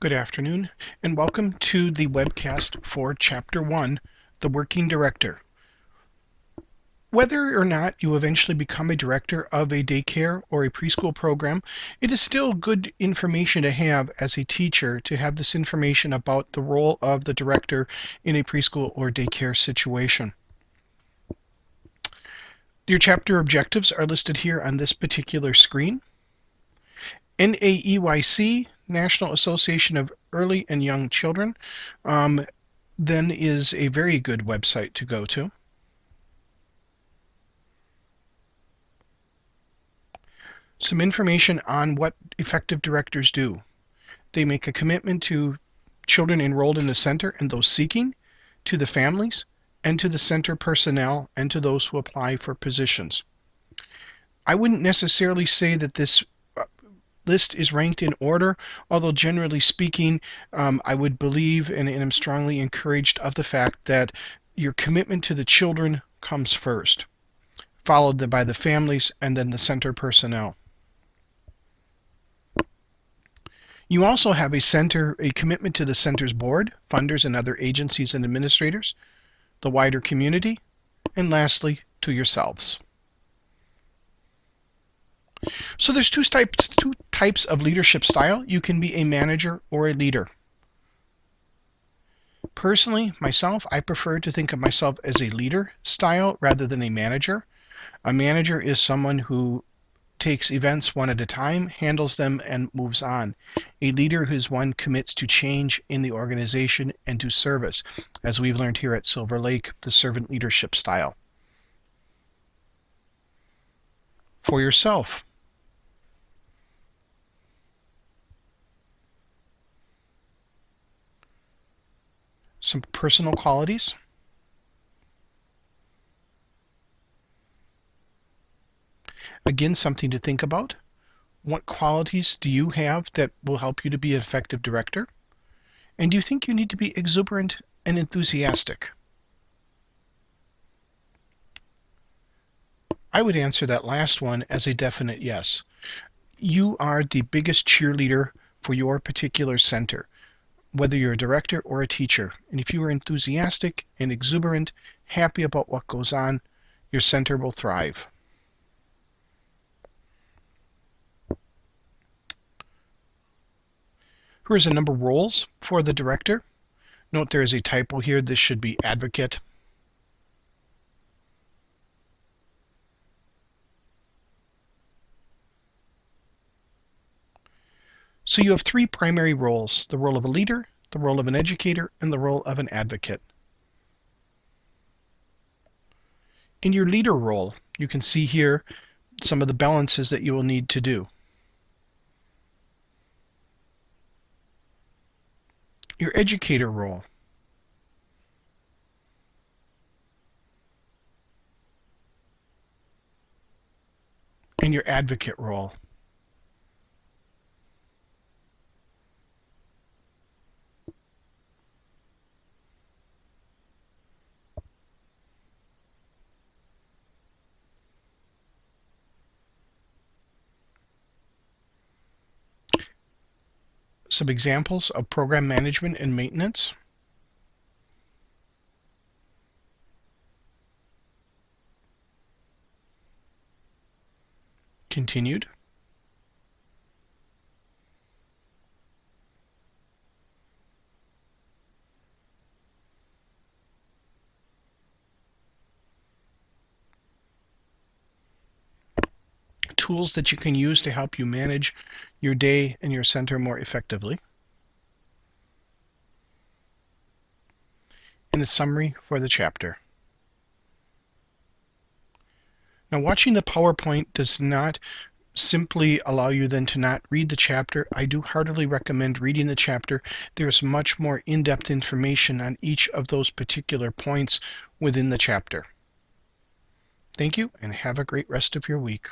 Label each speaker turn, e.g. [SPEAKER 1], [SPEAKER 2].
[SPEAKER 1] Good afternoon, and welcome to the webcast for Chapter 1, The Working Director. Whether or not you eventually become a director of a daycare or a preschool program, it is still good information to have as a teacher to have this information about the role of the director in a preschool or daycare situation. Your chapter objectives are listed here on this particular screen. NAEYC, National Association of Early and Young Children, then is a very good website to go to. Some information on what effective directors do. They make a commitment to children enrolled in the center and those seeking, to the families, and to the center personnel, and to those who apply for positions. I wouldn't necessarily say that this list is ranked in order, although generally speaking, I would believe and am strongly encouraged of the fact that your commitment to the children comes first, followed by the families and then the center personnel. You also have a commitment to the center's board, funders, and other agencies and administrators, the wider community, and lastly, to yourselves. So there's two types of leadership style. You can be a manager or a leader. Personally, myself, I prefer to think of myself as a leader style rather than a manager. A manager is someone who takes events one at a time, handles them, and moves on. A leader is one commits to change in the organization and to service, as we've learned here at Silver Lake, the servant leadership style. For yourself, some personal qualities. Again, something to think about. What qualities do you have that will help you to be an effective director? And do you think you need to be exuberant and enthusiastic? I would answer that last one as a definite yes. You are the biggest cheerleader for your particular center, whether you're a director or a teacher. And if you are enthusiastic and exuberant, happy about what goes on, your center will thrive. Here's a number of roles for the director. Note there is a typo here. This should be advocate. So you have three primary roles: the role of a leader, the role of an educator, and the role of an advocate. In your leader role, you can see here some of the balances that you will need to do. Your educator role. And your advocate role. Some examples of program management and maintenance. Continued. Tools that you can use to help you manage your day and your center more effectively. And a summary for the chapter. Now, watching the PowerPoint does not simply allow you then to not read the chapter. I do heartily recommend reading the chapter. There's much more in-depth information on each of those particular points within the chapter. Thank you, and have a great rest of your week.